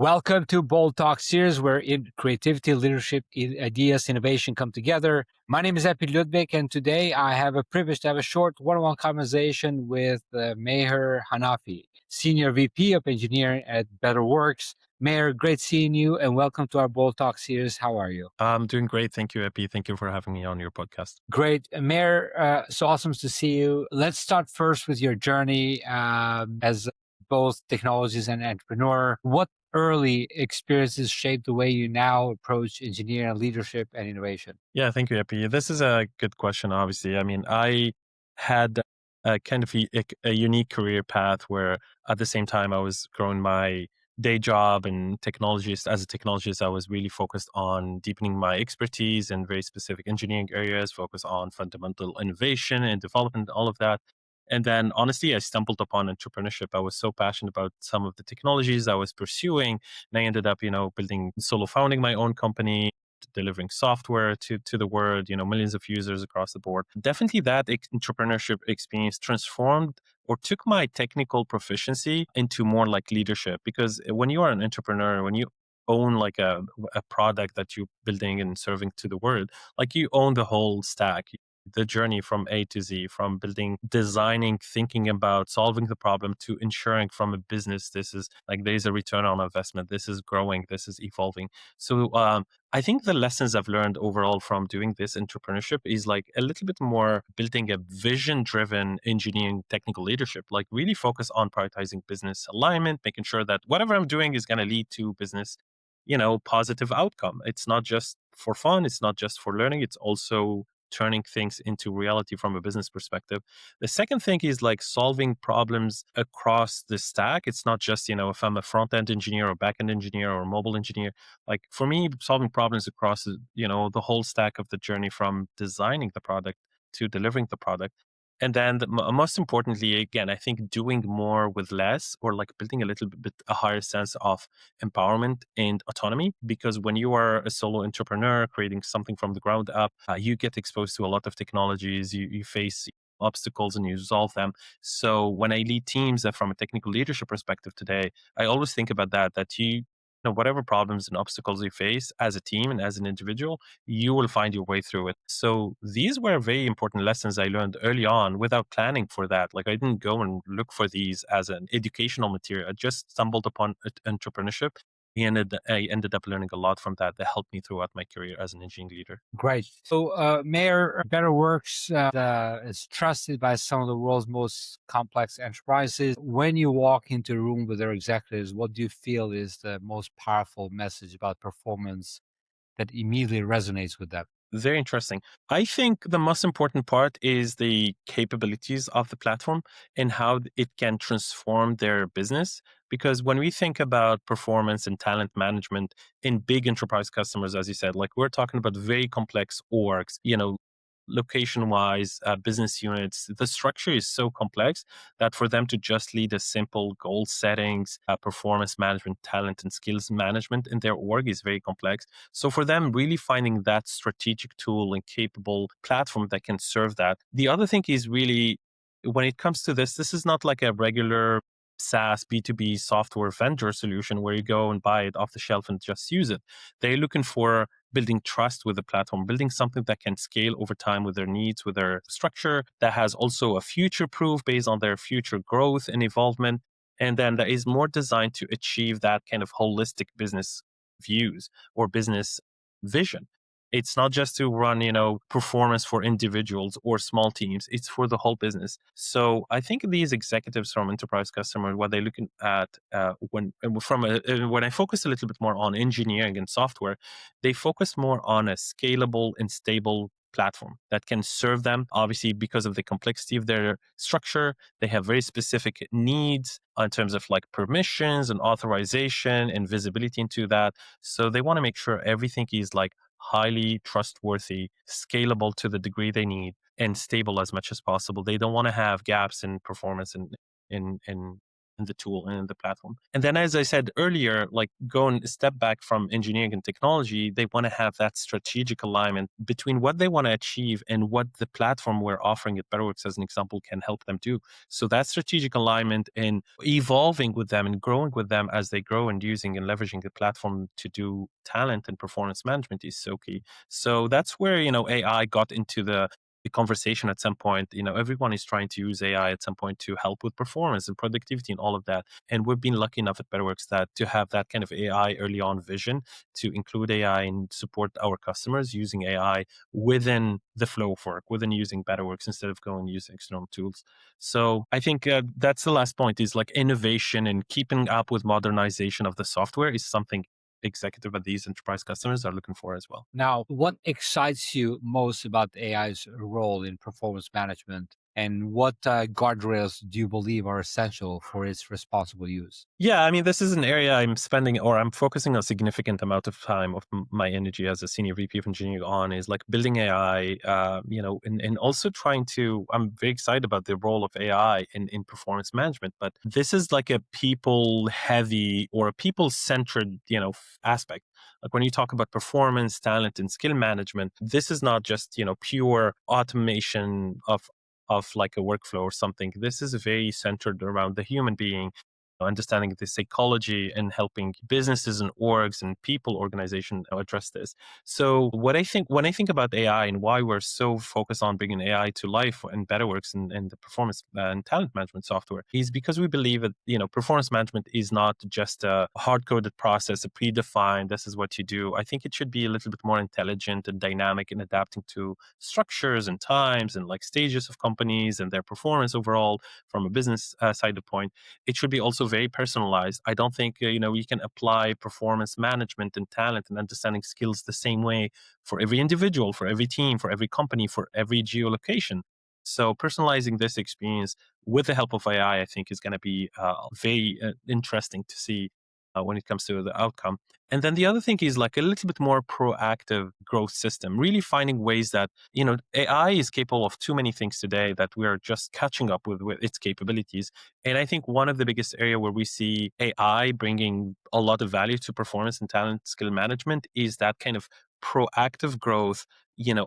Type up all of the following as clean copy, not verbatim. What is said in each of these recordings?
Welcome to Bold Talk series, where creativity, leadership, ideas, innovation come together. My name is Epi Ludvik, and today I have a privilege to have a short one-on-one conversation with Maher Hanafi, Senior VP of Engineering at Betterworks. Maher, great seeing you, and welcome to our Bold Talk series. How are you? I'm doing great. Thank you, Epi. Thank you for having me on your podcast. Great. Maher, so awesome to see you. Let's start first with your journey as both technologist and entrepreneur. What early experiences shaped the way you now approach engineering, leadership, and innovation? Yeah, thank you, Epi. This is a good question, obviously. I mean, I had a kind of a unique career path where at the same time I was growing my day job and technologist. As a technologist, I was really focused on deepening my expertise in very specific engineering areas, focus on fundamental innovation and development, all of that. And then honestly, I stumbled upon entrepreneurship. I was so passionate about some of the technologies I was pursuing. And I ended up, founding my own company, delivering software to the world, millions of users across the board. Definitely that entrepreneurship experience transformed or took my technical proficiency into more like leadership. Because when you are an entrepreneur, when you own like a product that you're building and serving to the world, like you own the whole stack, the journey from A to Z, from building, designing, thinking about solving the problem to ensuring from a business, this is like there's a return on investment, this is growing, this is evolving. So I think the lessons I've learned overall from doing this entrepreneurship is like a little bit more building a vision driven engineering technical leadership, like really focus on prioritizing business alignment, making sure that whatever I'm doing is going to lead to business, positive outcome. It's not just for fun, it's not just for learning, it's also turning things into reality from a business perspective. The second thing is like solving problems across the stack. It's not just, if I'm a front end engineer or back end engineer or mobile engineer, like for me, solving problems across, the whole stack of the journey from designing the product to delivering the product. And then most importantly, again, I think doing more with less, or like building a little bit a higher sense of empowerment and autonomy. Because when you are a solo entrepreneur creating something from the ground up, you get exposed to a lot of technologies, you face obstacles and you resolve them. So when I lead teams from a technical leadership perspective today, I always think about that whatever problems and obstacles you face as a team and as an individual, you will find your way through it. So these were very important lessons I learned early on without planning for that. Like I didn't go and look for these as an educational material. I just stumbled upon entrepreneurship. I ended up learning a lot from that helped me throughout my career as an engineering leader. Great. So, Maher, Betterworks is trusted by some of the world's most complex enterprises. When you walk into a room with their executives, what do you feel is the most powerful message about performance that immediately resonates with them? Very interesting. I think the most important part is the capabilities of the platform and how it can transform their business. Because when we think about performance and talent management in big enterprise customers, as you said, like we're talking about very complex orgs, location wise, business units, the structure is so complex that for them to just lead a simple goal settings, performance management, talent and skills management in their org is very complex. So for them, really finding that strategic tool and capable platform that can serve that. The other thing is really, when it comes to this is not like a regular SaaS B2B software vendor solution where you go and buy it off the shelf and just use it. They're looking for building trust with the platform, building something that can scale over time with their needs, with their structure, that has also a future proof based on their future growth and evolvement. And then that is more designed to achieve that kind of holistic business views or business vision. It's not just to run, performance for individuals or small teams. It's for the whole business. So I think these executives from enterprise customers, what they're looking at when I focus a little bit more on engineering and software, they focus more on a scalable and stable platform that can serve them. Obviously, because of the complexity of their structure, they have very specific needs in terms of like permissions and authorization and visibility into that. So they want to make sure everything is like highly trustworthy, scalable to the degree they need, and stable as much as possible. They don't want to have gaps in performance and in in the tool and in the platform. And then, as I said earlier, like going a step back from engineering and technology, they want to have that strategic alignment between what they want to achieve and what the platform we're offering at Betterworks, as an example, can help them do. So that strategic alignment and evolving with them and growing with them as they grow and using and leveraging the platform to do talent and performance management is so key. So that's where, AI got into the conversation at some point. Everyone is trying to use AI at some point to help with performance and productivity and all of that. And we've been lucky enough at Betterworks that to have that kind of AI early on vision to include AI and support our customers using AI within the flow of work, within using Betterworks instead of going and using external tools. So I think that's the last point is like innovation and keeping up with modernization of the software is something executive at these enterprise customers are looking for as well. Now, what excites you most about AI's role in performance management? And what guardrails do you believe are essential for its responsible use? Yeah, I mean, this is an area I'm spending or I'm focusing a significant amount of time of my energy as a senior VP of engineering on is like building AI, and also trying to, I'm very excited about the role of AI in performance management, but this is like a people heavy or a people centered, aspect. Like when you talk about performance, talent, and skill management, this is not just, pure automation of like a workflow or something. This is very centered around the human being, understanding the psychology and helping businesses and orgs and people organization address this. So what I think when I think about AI and why we're so focused on bringing AI to life and Betterworks and the performance and talent management software is because we believe that performance management is not just a hard coded process, a predefined. This is what you do. I think it should be a little bit more intelligent and dynamic in adapting to structures and times and like stages of companies and their performance overall from a business side of point. It should be also very personalized. I don't think you can apply performance management and talent and understanding skills the same way for every individual, for every team, for every company, for every geolocation. So personalizing this experience with the help of AI, I think, is going to be very interesting to see when it comes to the outcome. And then the other thing is like a little bit more proactive growth system, really finding ways that, AI is capable of too many things today that we are just catching up with its capabilities. And I think one of the biggest area where we see AI bringing a lot of value to performance and talent skill management is that kind of proactive growth,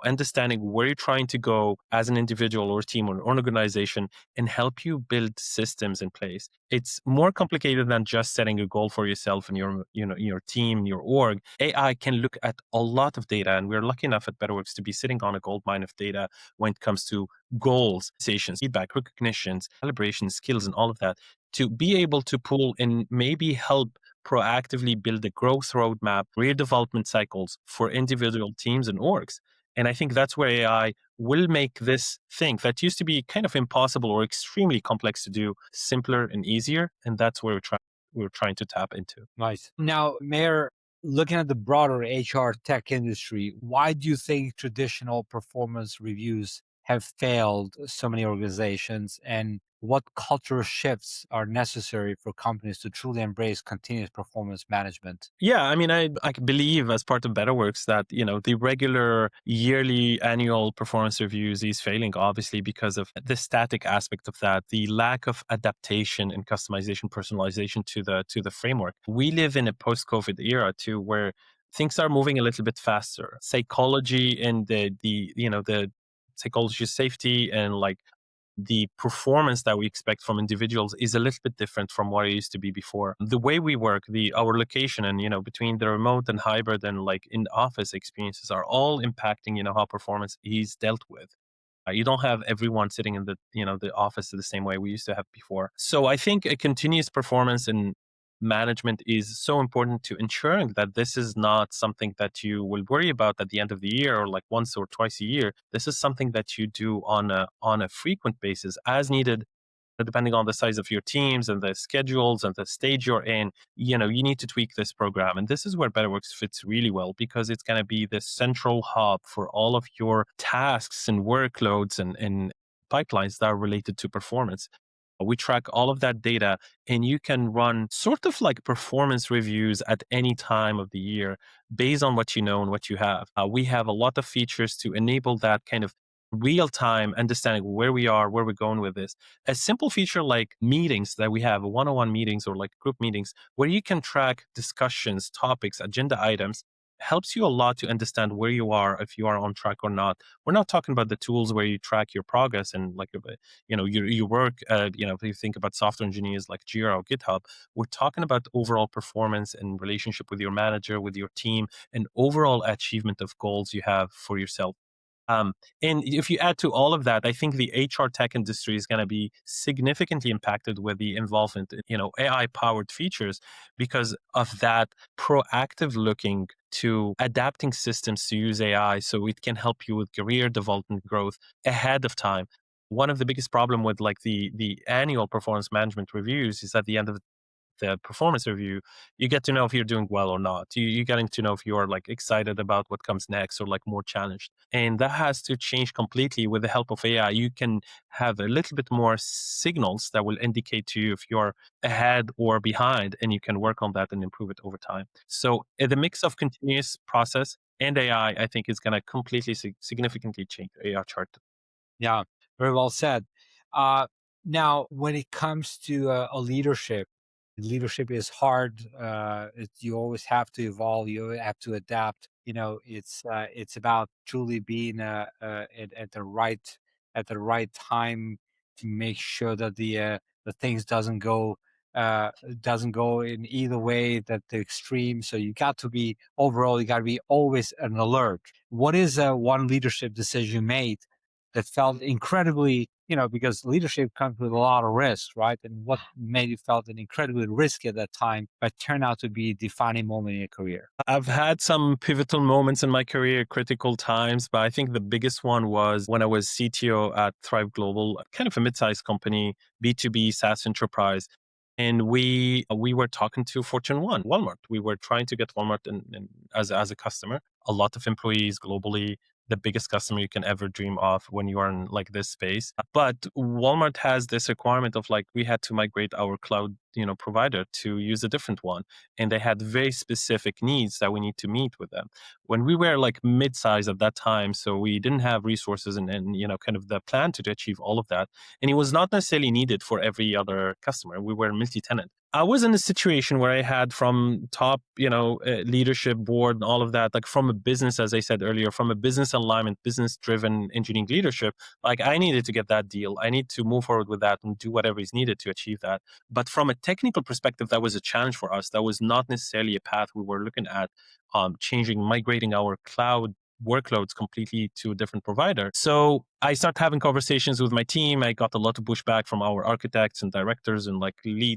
understanding where you're trying to go as an individual or team or organization and help you build systems in place. It's more complicated than just setting a goal for yourself and your team, your org. AI can look at a lot of data, and we're lucky enough at Betterworks to be sitting on a gold mine of data when it comes to goals, sessions, feedback, recognitions, calibration, skills, and all of that to be able to pull and maybe help proactively build a growth roadmap, redevelopment cycles for individual teams and orgs. And I think that's where AI will make this thing that used to be kind of impossible or extremely complex to do simpler and easier. And that's where we're trying to tap into. Nice. Now, Mayor, looking at the broader HR tech industry, why do you think traditional performance reviews have failed so many organizations? And what cultural shifts are necessary for companies to truly embrace continuous performance management? Yeah, I mean, I believe as part of Betterworks that, the regular yearly annual performance reviews is failing, obviously, because of the static aspect of that, the lack of adaptation and customization, personalization to the framework. We live in a post-COVID era too, where things are moving a little bit faster. Psychology and the psychology safety and like the performance that we expect from individuals is a little bit different from what it used to be before. The way we work, our location and between the remote and hybrid and like in office experiences are all impacting how performance is dealt with. You don't have everyone sitting in the office the same way we used to have before. So I think a continuous performance and management is so important to ensuring that this is not something that you will worry about at the end of the year or like once or twice a year. This is something that you do on a frequent basis as needed, depending on the size of your teams and the schedules and the stage you're in. You need to tweak this program. And this is where Betterworks fits really well because it's going to be the central hub for all of your tasks and workloads and pipelines that are related to performance. We track all of that data, and you can run sort of like performance reviews at any time of the year based on what you know and what you have. We have a lot of features to enable that kind of real time understanding where we are, where we're going with this. A simple feature like meetings that we have, one-on-one meetings or like group meetings, where you can track discussions, topics, agenda items, helps you a lot to understand where you are, if you are on track or not. We're not talking about the tools where you track your progress and like, your work, if you think about software engineers like Jira or GitHub, we're talking about overall performance and relationship with your manager, with your team, and overall achievement of goals you have for yourself. Um, and if you add to all of that, I think the HR tech industry is going to be significantly impacted with the involvement, AI powered features because of that proactive looking to adapting systems to use AI so it can help you with career development growth ahead of time. One of the biggest problem with like the annual performance management reviews is at the end of the performance review, you get to know if you're doing well or not. You're getting to know if you're like excited about what comes next or like more challenged. And that has to change completely with the help of AI. You can have a little bit more signals that will indicate to you if you're ahead or behind, and you can work on that and improve it over time. So the mix of continuous process and AI, I think, is going to completely significantly change the AI chart. Yeah, very well said. Uh, Now, when it comes to a leadership is hard. You always have to evolve. You have to adapt. It's about truly being at the right time to make sure that the things doesn't go in either way, that the extreme. So you got to be overall. You got to be always an alert. What is one leadership decision you made that felt incredibly, because leadership comes with a lot of risk, right? And what made you felt an incredibly risky at that time, but turned out to be a defining moment in your career? I've had some pivotal moments in my career, critical times, but I think the biggest one was when I was CTO at Thrive Global, kind of a mid-sized company, B2B SaaS enterprise. And we were talking to Fortune 1, Walmart. We were trying to get Walmart as a customer. A lot of employees globally, the biggest customer you can ever dream of when you are in like this space. But Walmart has this requirement of like we had to migrate our cloud, provider to use a different one, and they had very specific needs that we need to meet with them. When we were like mid-size at that time, so we didn't have resources and kind of the plan to achieve all of that, and it was not necessarily needed for every other customer. We were multi-tenant. I was in a situation where I had from top, leadership board and all of that, like from a business, as I said earlier, from a business alignment, business driven engineering leadership, like I needed to get that deal. I need to move forward with that and do whatever is needed to achieve that. But from a technical perspective, that was a challenge for us. That was not necessarily a path we were looking at, migrating our cloud workloads completely to a different provider. So I started having conversations with my team. I got a lot of pushback from our architects and directors and like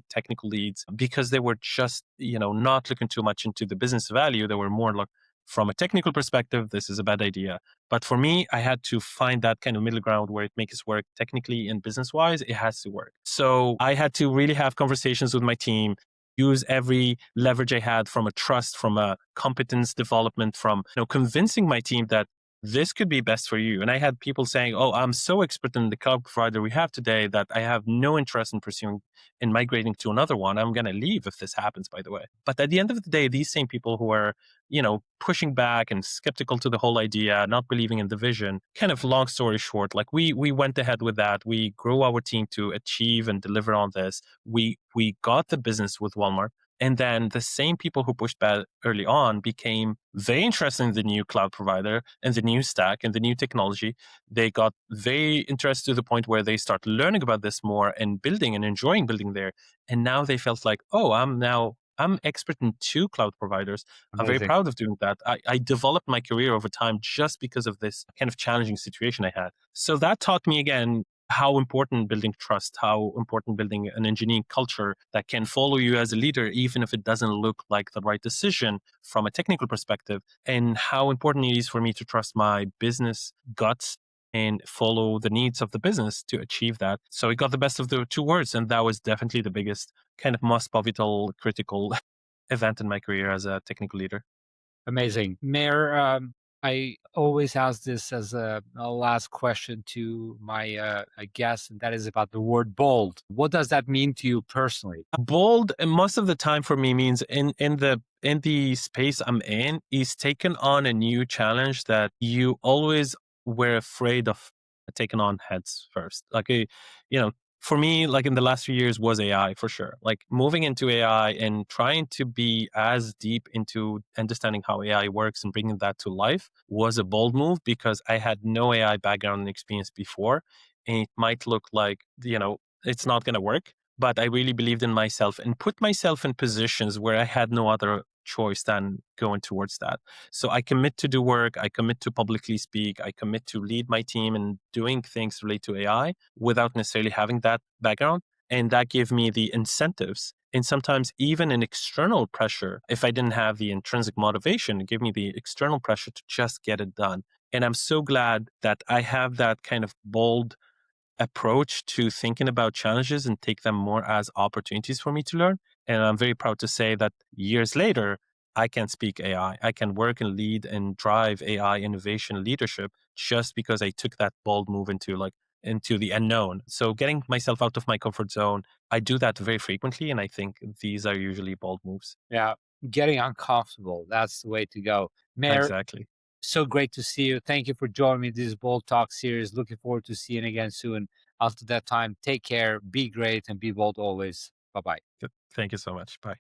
technical leads because they were just, not looking too much into the business value. They were more like from a technical perspective, this is a bad idea. But for me, I had to find that kind of middle ground where it makes it work technically and business wise. It has to work. So I had to really have conversations with my team, use every leverage I had from a trust, from a competence development, from convincing my team that this could be best for you. And I had people saying, "Oh, I'm so expert in the cloud provider we have today that I have no interest in pursuing and migrating to another one. I'm going to leave if this happens." By the way, but at the end of the day, these same people who are pushing back and skeptical to the whole idea, not believing in the vision. Kind of long story short, like we went ahead with that. We grew our team to achieve and deliver on this. We got the business with Walmart. And then the same people who pushed back early on became very interested in the new cloud provider and the new stack and the new technology. They got very interested to the point where they start learning about this more and building and enjoying building there. And now they felt like, oh, I'm expert in two cloud providers. I'm very Amazing. proud of doing that. I developed my career over time just because of this kind of challenging situation I had. So that taught me again how important building trust, how important building an engineering culture that can follow you as a leader, even if it doesn't look like the right decision from a technical perspective, and how important it is for me to trust my business guts and follow the needs of the business to achieve that. So it got the best of the two worlds. And that was definitely the biggest kind of most pivotal, critical event in my career as a technical leader. Amazing. Mayor, I always ask this as a last question to my guests, and that is about the word bold. What does that mean to you personally? Bold, most of the time for me means in the space I'm in is taking on a new challenge that you always were afraid of taken on heads first. You know, for me, like in the last few years was AI for sure. Like moving into AI and trying to be as deep into understanding how AI works and bringing that to life was a bold move because I had no AI background and experience before. And it might look like, it's not going to work, but I really believed in myself and put myself in positions where I had no other choice than going towards that. So I commit to do work, I commit to publicly speak, I commit to lead my team and doing things related to AI without necessarily having that background. And that gave me the incentives and sometimes even an external pressure. If I didn't have the intrinsic motivation, it gave me the external pressure to just get it done. And I'm so glad that I have that kind of bold approach to thinking about challenges and take them more as opportunities for me to learn. And I'm very proud to say that years later, I can speak AI. I can work and lead and drive AI innovation leadership just because I took that bold move into the unknown. So getting myself out of my comfort zone, I do that very frequently. And I think these are usually bold moves. Yeah, getting uncomfortable. That's the way to go. Mayor, Exactly. so great to see you. Thank you for joining me this Bold Talk series. Looking forward to seeing you again soon. Until that time, take care, be great, and be bold always. Bye bye. Thank you so much. Bye.